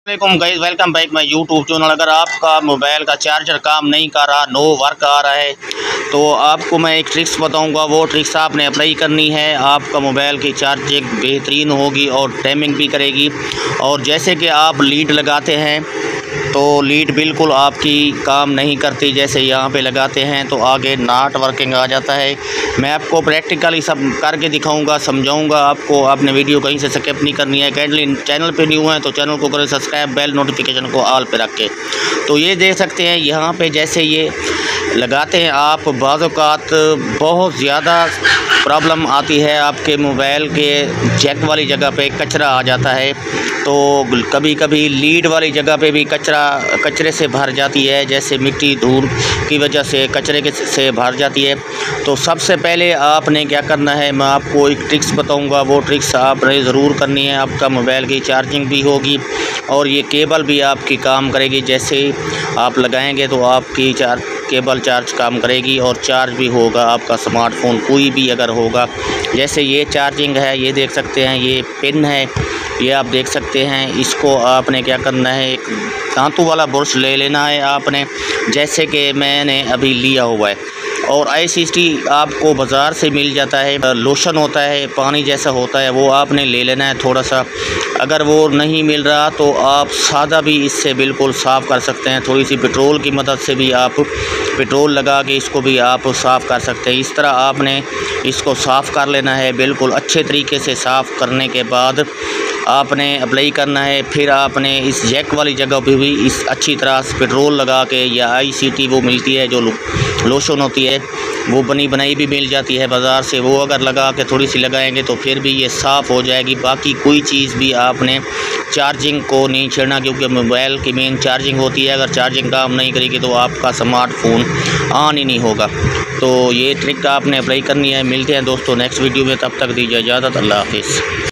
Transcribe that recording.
वालेकुम guys, welcome back my YouTube channel. अगर आपका मोबाइल का चार्जर काम नहीं कर रहा, नो वर्क आ रहा है, तो आपको मैं एक ट्रिक्स बताऊंगा। वो ट्रिक्स आपने अप्लाई करनी है। आपका मोबाइल की चार्जिंग बेहतरीन होगी और टाइमिंग भी करेगी। और जैसे कि आप लीड लगाते हैं तो लीड बिल्कुल आपकी काम नहीं करती। जैसे यहाँ पे लगाते हैं तो आगे नॉट वर्किंग आ जाता है। मैं आपको प्रैक्टिकली सब करके दिखाऊंगा, समझाऊंगा आपको। आपने वीडियो कहीं से स्किप नहीं करनी है। कैंडली चैनल पे न्यू है तो चैनल को करें सब्सक्राइब, बेल नोटिफिकेशन को ऑल पे रख के। तो ये देख सकते हैं यहाँ पे जैसे ये लगाते हैं आप, बाज़ औक़ात बहुत ज़्यादा प्रॉब्लम आती है। आपके मोबाइल के जैक वाली जगह पे कचरा आ जाता है, तो कभी कभी लीड वाली जगह पे भी कचरे से भर जाती है। जैसे मिट्टी धूल की वजह से कचरे से भर जाती है। तो सबसे पहले आपने क्या करना है, मैं आपको एक ट्रिक्स बताऊंगा। वो ट्रिक्स आपने ज़रूर करनी है। आपका मोबाइल की चार्जिंग भी होगी और ये केबल भी आपकी काम करेगी। जैसे आप लगाएंगे तो आपकी केबल चार्ज काम करेगी और चार्ज भी होगा आपका स्मार्टफोन कोई भी अगर होगा। जैसे ये चार्जिंग है, ये देख सकते हैं, ये पिन है, ये आप देख सकते हैं। इसको आपने क्या करना है, एक धातु वाला ब्रश ले लेना है आपने, जैसे कि मैंने अभी लिया हुआ है। और ICT आपको बाज़ार से मिल जाता है, लोशन होता है, पानी जैसा होता है, वो आपने ले लेना है थोड़ा सा। अगर वो नहीं मिल रहा तो आप सादा भी इससे बिल्कुल साफ़ कर सकते हैं। थोड़ी सी पेट्रोल की मदद से भी आप पेट्रोल लगा के इसको भी आप साफ़ कर सकते हैं। इस तरह आपने इसको साफ़ कर लेना है। बिल्कुल अच्छे तरीके से साफ़ करने के बाद आपने अप्लाई करना है। फिर आपने इस जैक वाली जगह पे भी इस अच्छी तरह से पेट्रोल लगा के, या ICT वो मिलती है जो लोशन होती है, वो बनी बनाई भी मिल जाती है बाज़ार से, वो अगर लगा के थोड़ी सी लगाएंगे तो फिर भी ये साफ़ हो जाएगी। बाकी कोई चीज़ भी आपने चार्जिंग को नहीं छेड़ना, क्योंकि मोबाइल की मेन चार्जिंग होती है। अगर चार्जिंग काम नहीं करेगी तो आपका स्मार्टफोन ऑन ही नहीं होगा। तो ये ट्रिक आपने अप्लाई करनी है। मिलते हैं दोस्तों नेक्स्ट वीडियो में, तब तक दीजिए इजाज़त। अल्लाह हाफिज़।